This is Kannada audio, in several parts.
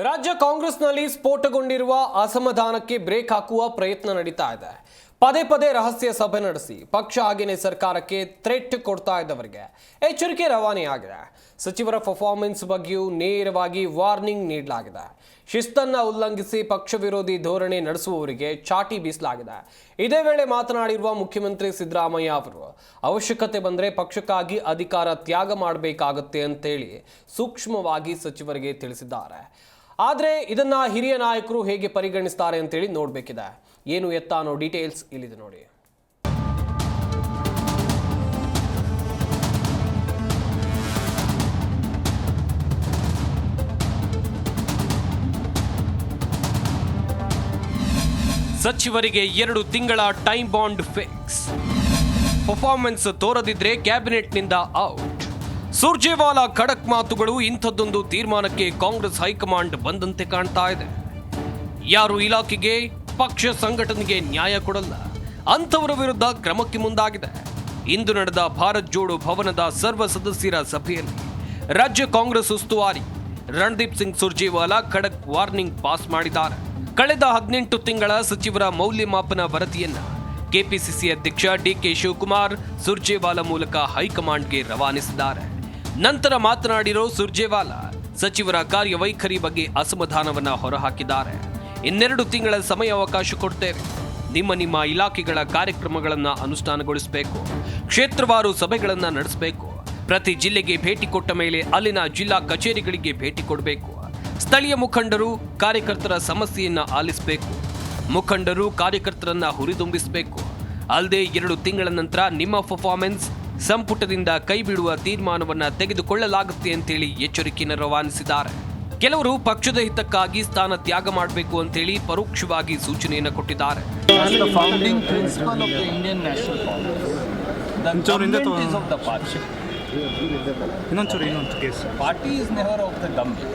ರಾಜ್ಯ ಕಾಂಗ್ರೆಸ್ನಲ್ಲಿ ಸ್ಫೋಟಗೊಂಡಿರುವ ಅಸಮಾಧಾನಕ್ಕೆ ಬ್ರೇಕ್ ಹಾಕುವ ಪ್ರಯತ್ನ ನಡೀತಾ ಇದೆ. ಪದೇ ಪದೇ ರಹಸ್ಯ ಸಭೆ ನಡೆಸಿ ಪಕ್ಷ ಹಾಗೆಯೇ ಸರ್ಕಾರಕ್ಕೆ ಥ್ರೆಟ್ ಕೊಡ್ತಾ ಇದ್ದವರಿಗೆ ಎಚ್ಚರಿಕೆ ರವಾನೆಯಾಗಿದೆ. ಸಚಿವರ ಪರ್ಫಾರ್ಮೆನ್ಸ್ ಬಗ್ಗೆಯೂ ನೇರವಾಗಿ ವಾರ್ನಿಂಗ್ ನೀಡಲಾಗಿದೆ. ಶಿಸ್ತನ್ನ ಉಲ್ಲಂಘಿಸಿ ಪಕ್ಷ ವಿರೋಧಿ ಧೋರಣೆ ನಡೆಸುವವರಿಗೆ ಚಾಟಿ ಬೀಸಲಾಗಿದೆ. ಇದೇ ವೇಳೆ ಮಾತನಾಡಿರುವ ಮುಖ್ಯಮಂತ್ರಿ ಸಿದ್ದರಾಮಯ್ಯ ಅವರು ಅವಶ್ಯಕತೆ ಬಂದರೆ ಪಕ್ಷಕ್ಕಾಗಿ ಅಧಿಕಾರ ತ್ಯಾಗ ಮಾಡಬೇಕಾಗುತ್ತೆ ಅಂತೇಳಿ ಸೂಕ್ಷ್ಮವಾಗಿ ಸಚಿವರಿಗೆ ತಿಳಿಸಿದ್ದಾರೆ. ಆದರೆ ಇದನ್ನ ಹಿರಿಯ ನಾಯಕರು ಹೇಗೆ ಪರಿಗಣಿಸ್ತಾರೆ ಅಂತೇಳಿ ನೋಡಬೇಕಿದೆ. ಏನು ಎತ್ತ ಅನ್ನೋ ಡೀಟೇಲ್ಸ್ ಇಲ್ಲಿದೆ ನೋಡಿ. ಸಚಿವರಿಗೆ 2 ತಿಂಗಳ ಟೈಮ್ ಬಾಂಡ್ ಫಿಕ್ಸ್. ಪರ್ಫಾರ್ಮೆನ್ಸ್ ತೋರದಿದ್ರೆ ಕ್ಯಾಬಿನೆಟ್ನಿಂದ ಔಟ್. ಸುರ್ಜೇವಾಲಾ ಖಡಕ್ ಮಾತುಗಳು. ಇಂಥದ್ದೊಂದು ತೀರ್ಮಾನಕ್ಕೆ ಕಾಂಗ್ರೆಸ್ ಹೈಕಮಾಂಡ್ ಬಂದಂತೆ ಕಾಣ್ತಾ ಇದೆ. ಯಾರು ಇಲಾಖೆಗೆ ಪಕ್ಷ ಸಂಘಟನೆಗೆ ನ್ಯಾಯ ಕೊಡಲ್ಲ ಅಂಥವರ ವಿರುದ್ಧ ಕ್ರಮಕ್ಕೆ ಮುಂದಾಗಿದೆ. ಇಂದು ನಡೆದ ಭಾರತ್ ಜೋಡೋ ಭವನದ ಸರ್ವ ಸದಸ್ಯರ ಸಭೆಯಲ್ಲಿ ರಾಜ್ಯ ಕಾಂಗ್ರೆಸ್ ಉಸ್ತುವಾರಿ ರಣದೀಪ್ ಸಿಂಗ್ ಸುರ್ಜೇವಾಲಾ ಖಡಕ್ ವಾರ್ನಿಂಗ್ ಪಾಸ್ ಮಾಡಿದ್ದಾರೆ. ಕಳೆದ 18 ತಿಂಗಳ ಸಚಿವರ ಮೌಲ್ಯಮಾಪನ ವರದಿಯನ್ನ ಕೆಪಿಸಿಸಿ ಅಧ್ಯಕ್ಷ ಡಿಕೆ ಶಿವಕುಮಾರ್ ಸುರ್ಜೇವಾಲಾ ಮೂಲಕ ಹೈಕಮಾಂಡ್ಗೆ ರವಾನಿಸಿದ್ದಾರೆ. ನಂತರ ಮಾತನಾಡಿರೋ ಸುರ್ಜೇವಾಲಾ ಸಚಿವರ ಕಾರ್ಯವೈಖರಿ ಬಗ್ಗೆ ಅಸಮಾಧಾನವನ್ನ ಹೊರಹಾಕಿದ್ದಾರೆ. 2 ತಿಂಗಳ ಸಮಯಾವಕಾಶ ಕೊಡ್ತೇವೆ. ನಿಮ್ಮ ಇಲಾಖೆಗಳ ಕಾರ್ಯಕ್ರಮಗಳನ್ನು ಅನುಷ್ಠಾನಗೊಳಿಸಬೇಕು. ಕ್ಷೇತ್ರವಾರು ಸಭೆಗಳನ್ನು ನಡೆಸಬೇಕು. ಪ್ರತಿ ಜಿಲ್ಲೆಗೆ ಭೇಟಿ ಕೊಟ್ಟ ಮೇಲೆ ಅಲ್ಲಿನ ಜಿಲ್ಲಾ ಕಚೇರಿಗಳಿಗೆ ಭೇಟಿ ಕೊಡಬೇಕು. ಸ್ಥಳೀಯ ಮುಖಂಡರು ಕಾರ್ಯಕರ್ತರ ಸಮಸ್ಯೆಯನ್ನ ಆಲಿಸಬೇಕು. ಮುಖಂಡರು ಕಾರ್ಯಕರ್ತರನ್ನ ಹುರಿದುಂಬಿಸಬೇಕು. ಅಲ್ಲದೆ 2 ತಿಂಗಳ ನಂತರ ನಿಮ್ಮ ಪರ್ಫಾರ್ಮೆನ್ಸ್ ಸಂಪುಟದಿಂದ ಕೈಬಿಡುವ ತೀರ್ಮಾನವನ್ನ ತೆಗೆದುಕೊಳ್ಳಲಾಗುತ್ತೆ ಅಂತೇಳಿ ಎಚ್ಚರಿಕೆಯನ್ನು ರವಾನಿಸಿದ್ದಾರೆ. ಕೆಲವರು ಪಕ್ಷದ ಹಿತಕ್ಕಾಗಿ ಸ್ಥಾನ ತ್ಯಾಗ ಮಾಡಬೇಕು ಅಂತೇಳಿ ಪರೋಕ್ಷವಾಗಿ ಸೂಚನೆಯನ್ನು ಕೊಟ್ಟಿದ್ದಾರೆ. Party is never of the government.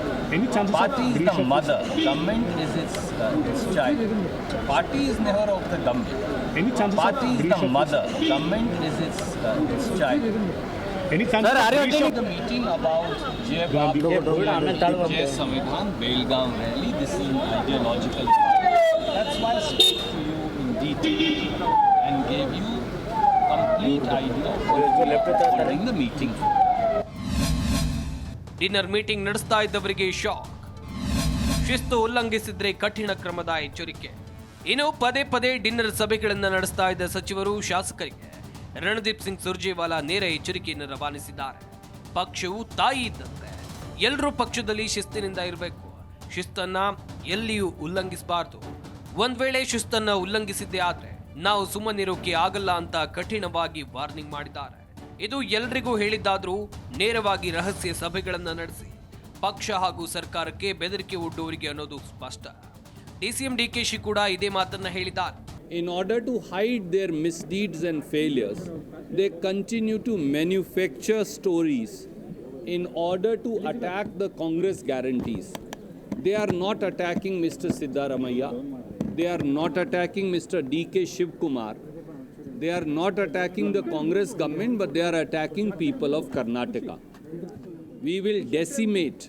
Party is the mother. Government is its child. Party is never of the government. Party is the mother. Government is its child. Sir, are you attending the meeting about Jai Samvidhan, Belgaum rally? This is an ideological party. That's why I spoke to you in detail and gave you complete idea of what holding the meeting. Dinner meeting ನಡೆಸ್ತಾ ಇದ್ದವರಿಗೆ ಶಾಕ್. ಶಿಸ್ತು ಉಲ್ಲಂಘಿಸಿದ್ರೆ ಕಠಿಣ ಕ್ರಮದ ಎಚ್ಚರಿಕೆ. ಇನ್ನು ಪದೇ ಪದೇ ಡಿನ್ನರ್ ಸಭೆಗಳನ್ನು ನಡೆಸ್ತಾ ಇದ್ದ ಸಚಿವರು ಶಾಸಕರಿಗೆ ರಣದೀಪ್ ಸಿಂಗ್ ಸುರ್ಜೇವಾಲಾ ನೇರ ಎಚ್ಚರಿಕೆಯನ್ನು ರವಾನಿಸಿದ್ದಾರೆ. ಪಕ್ಷವು ತಾಯಿ ಇದ್ದಂತೆ ಎಲ್ಲರೂ ಪಕ್ಷದಲ್ಲಿ ಶಿಸ್ತಿನಿಂದ ಇರಬೇಕು. ಶಿಸ್ತನ್ನ ಎಲ್ಲಿಯೂ ಉಲ್ಲಂಘಿಸಬಾರದು. ಒಂದ್ ವೇಳೆ ಶಿಸ್ತನ್ನ ಉಲ್ಲಂಘಿಸಿದ್ದೇ ಆದ್ರೆ ನಾವು ಸುಮ್ಮನಿರೋಕೆ ಆಗಲ್ಲ ಅಂತ ಕಠಿಣವಾಗಿ ವಾರ್ನಿಂಗ್ ಮಾಡಿದ್ದಾರೆ. ಇದು ಎಲ್ರಿಗೂ ಹೇಳಿದ್ದಾದ್ರೂ ನೇರವಾಗಿ ರಹಸ್ಯ ಸಭೆಗಳನ್ನು ನಡೆಸಿ ಪಕ್ಷ ಹಾಗೂ ಸರ್ಕಾರಕ್ಕೆ ಬೆದರಿಕೆ ಒಡ್ಡುವರಿಗೆ ಅನ್ನೋದು ಸ್ಪಷ್ಟ. ಡಿಸಿಎಂ ಡಿಕೆಶಿ ಕೂಡ ಇದೇ ಮಾತನ್ನ ಹೇಳಿದ್ದಾರೆ. In order to hide their misdeeds and failures, they continue to manufacture stories in order to attack the Congress guarantees. They are not attacking Mr. Siddaramaiah. They are not attacking Mr. D.K. Shivkumar. They are not attacking the Congress government, but they are attacking people of Karnataka. We will decimate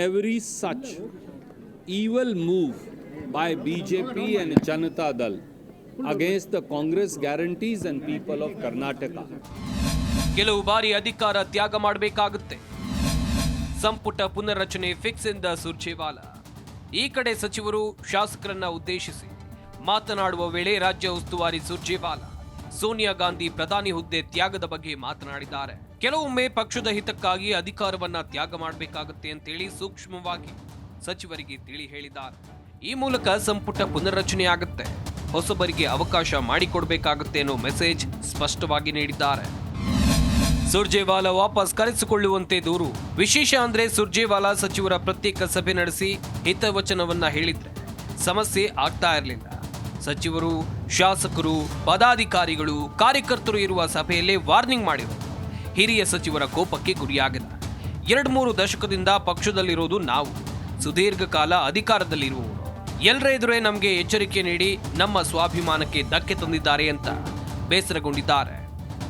every such evil move by BJP and Janata Dal against the Congress guarantees and people of Karnataka. ಕೆಲವು ಬಾರಿ ಅಧಿಕಾರ ತ್ಯಾಗ ಮಾಡಬೇಕಾಗುತ್ತೆ. ಸಂಪುಟ ಪುನರ್ರಚನೆ ಫಿಕ್ಸ್ ಎಂದ ಸುರ್ಜೇವಾಲಾ. ಈ ಕಡೆ ಸಚಿವರು ಶಾಸಕರನ್ನ ಉದ್ದೇಶಿಸಿ ಮಾತನಾಡುವ ವೇಳೆ ರಾಜ್ಯ ಉಸ್ತುವಾರಿ ಸುರ್ಜೇವಾಲಾ ಸೋನಿಯಾ ಗಾಂಧಿ ಪ್ರಧಾನಿ ಹುದ್ದೆ ತ್ಯಾಗದ ಬಗ್ಗೆ ಮಾತನಾಡಿದ್ದಾರೆ. ಕೆಲವೊಮ್ಮೆ ಪಕ್ಷದ ಹಿತಕ್ಕಾಗಿ ಅಧಿಕಾರವನ್ನ ತ್ಯಾಗ ಮಾಡಬೇಕಾಗುತ್ತೆ ಅಂತೇಳಿ ಸೂಕ್ಷ್ಮವಾಗಿ ಸಚಿವರಿಗೆ ತಿಳಿ ಹೇಳಿದ್ದಾರೆ. ಈ ಮೂಲಕ ಸಂಪುಟ ಪುನರ್ರಚನೆ ಆಗುತ್ತೆ, ಹೊಸಬರಿಗೆ ಅವಕಾಶ ಮಾಡಿಕೊಡ್ಬೇಕಾಗುತ್ತೆ ಅನ್ನೋ ಮೆಸೇಜ್ ಸ್ಪಷ್ಟವಾಗಿ ನೀಡಿದ್ದಾರೆ. ಸುರ್ಜೇವಾಲಾ ವಾಪಸ್ ಕರೆಸಿಕೊಳ್ಳುವಂತೆ ದೂರು. ವಿಶೇಷ ಅಂದ್ರೆ ಸುರ್ಜೇವಾಲಾ ಸಚಿವರ ಪ್ರತ್ಯೇಕ ಸಭೆ ನಡೆಸಿ ಹಿತವಚನವನ್ನ ಹೇಳಿದ್ರೆ ಸಮಸ್ಯೆ ಆಗ್ತಾ ಇರಲಿಲ್ಲ. ಸಚಿವರು, ಶಾಸಕರು, ಪದಾಧಿಕಾರಿಗಳು, ಕಾರ್ಯಕರ್ತರು ಇರುವ ಸಭೆಯಲ್ಲೇ ವಾರ್ನಿಂಗ್ ಮಾಡಿದರು. ಹಿರಿಯ ಸಚಿವರ ಕೋಪಕ್ಕೆ ಗುರಿಯಾಗಿದೆ. 2-3 ದಶಕದಿಂದ ಪಕ್ಷದಲ್ಲಿರೋದು ನಾವು, ಸುದೀರ್ಘ ಕಾಲ ಅಧಿಕಾರದಲ್ಲಿರುವವರು. ಎಲ್ಲರ ಎದುರೇ ನಮಗೆ ಎಚ್ಚರಿಕೆ ನೀಡಿ ನಮ್ಮ ಸ್ವಾಭಿಮಾನಕ್ಕೆ ಧಕ್ಕೆ ತಂದಿದ್ದಾರೆ ಅಂತ ಬೇಸರಗೊಂಡಿದ್ದಾರೆ.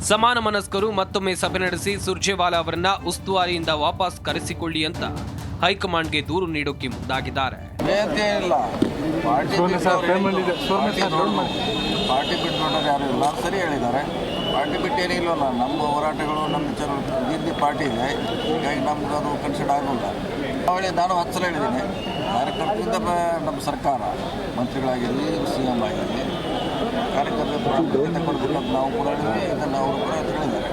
ಸಮಾನ ಮನಸ್ಕರು ಮತ್ತೊಮ್ಮೆ ಸಭೆ ನಡೆಸಿ ಸುರ್ಜೇವಾಲಾ ಅವರನ್ನ ಉಸ್ತುವಾರಿಯಿಂದ ವಾಪಸ್ ಕರೆಸಿಕೊಳ್ಳಿ ಅಂತ ಹೈಕಮಾಂಡ್ಗೆ ದೂರು ನೀಡೋಕೆ ಮುಂದಾಗಿದ್ದಾರೆ. ಪಾರ್ಟಿ ಬಿಟ್ಟು ಯಾರು ಇಲ್ಲ ಸರಿ ಹೇಳಿದ್ದಾರೆ. ಪಾರ್ಟಿ ಬಿಟ್ಟು ಏನಿಲ್ಲವಲ್ಲ, ನಮ್ಮ ಹೋರಾಟಗಳು ನಮ್ಮ ವಿರೋಧಿ ಪಾರ್ಟಿ ಇದೆ, ಹೀಗಾಗಿ ನಮ್ಗೆ ಅದು ಕನ್ಸಿಡರ್ ಆಗೋಲ್ಲ. ನಾನು 10 ಸಲ ಹೇಳಿದ್ದೀನಿ, ಕಾರ್ಯಕರ್ತರಿಂದ ನಮ್ಮ ಸರ್ಕಾರ ಮಂತ್ರಿಗಳಾಗಿರಲಿ, CM ಆಗಿರಲಿ, ಕಾರ್ಯಕರ್ತರ ಪ್ರಾಮುಖ್ಯತೆ ಕೊಡಬೇಕಂತ ನಾವು ಕೂಡ ಹೇಳಿದ್ವಿ. ಇದನ್ನು ಅವರು ಕೂಡ ಹೇಳಿದ್ದಾರೆ.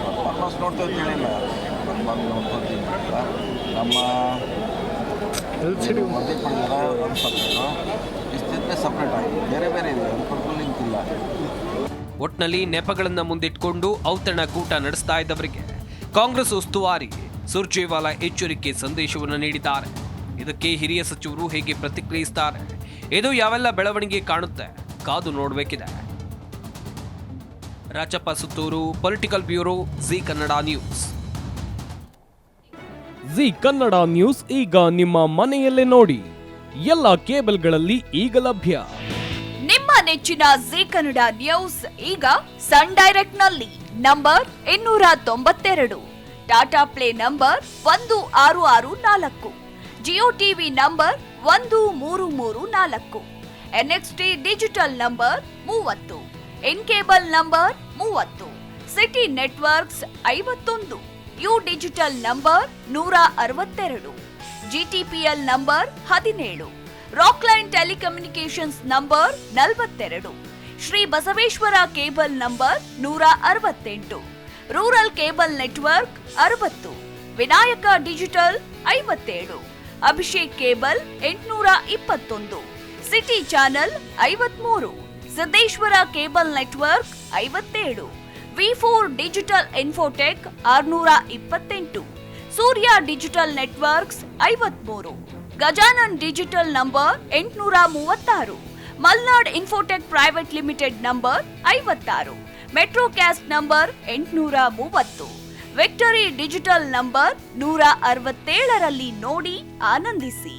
ಪರ್ಫಾರ್ಮೆನ್ಸ್ ನೋಡ್ತಾ ಹೇಳಿಲ್ಲ, ನೋಡ್ಕೊಳ್ತೀವಿ ನಮ್ಮ ವರದಿ ಪಡೆದಾರ ಒಂದು ಸಪ್ರೇಟು, ಇಷ್ಟಿದ್ರೆ ಸಪ್ರೇಟ್ ಆಗಿ ಬೇರೆ ಬೇರೆ ಇದೆ, ಅದು ಲಿಂಕ್ ಇಲ್ಲ. ಒಟ್ನಲ್ಲಿ ನೆಪಗಳನ್ನ ಮುಂದಿಟ್ಕೊಂಡು ಔತಣಕೂಟ ನಡೆಸ್ತಾ ಇದ್ದವರಿಗೆ ಕಾಂಗ್ರೆಸ್ ಉಸ್ತುವಾರಿ ಸುರ್ಜೇವಾಲಾ ಎಚ್ಚರಿಕೆ ಸಂದೇಶವನ್ನು ನೀಡಿದ್ದಾರೆ. ಇದಕ್ಕೆ ಹಿರಿಯ ಸಚಿವರು ಹೇಗೆ ಪ್ರತಿಕ್ರಿಯಿಸುತ್ತಾರೆ, ಇದು ಯಾವೆಲ್ಲ ಬೆಳವಣಿಗೆ ಕಾಣುತ್ತೆ, ಕಾದು ನೋಡಬೇಕಿದೆ. Rachappa Sutturu, political bureau, Zee Kannada news. Zee Kannada news ಈಗ ನಿಮ್ಮ ಮನೆಯಲ್ಲೇ ನೋಡಿ. ಎಲ್ಲ ಕೇಬಲ್ಗಳಲ್ಲಿ ಈಗ ಲಭ್ಯ. ನಿಮ್ಮ ನೆಚ್ಚಿನ ಜಿ ಕನ್ನಡ ನ್ಯೂಸ್ ಈಗ ಸನ್ ಡೈರೆಕ್ಟ್ ನಲ್ಲಿ number 292, Tata play number 1664, Jio TV number 1334, NXT digital number 30, in cable number 30, city networks 51, U digital number 162, GTPL number 17, Rockline telecommunications number 42, Shri Basaveshwara cable number 168, rural cable network 60, Vinayaka digital 57, Abhishek cable 821, city channel 53, Siddeshwara cable network 57, V4 digital Infotech 628, Surya digital networks 53, Gajanan digital number 836, Malnad Infotech private limited number 56, Metrocast number 830, Victory Digital number 167ರಲ್ಲಿ ನೋಡಿ ಆನಂದಿಸಿ.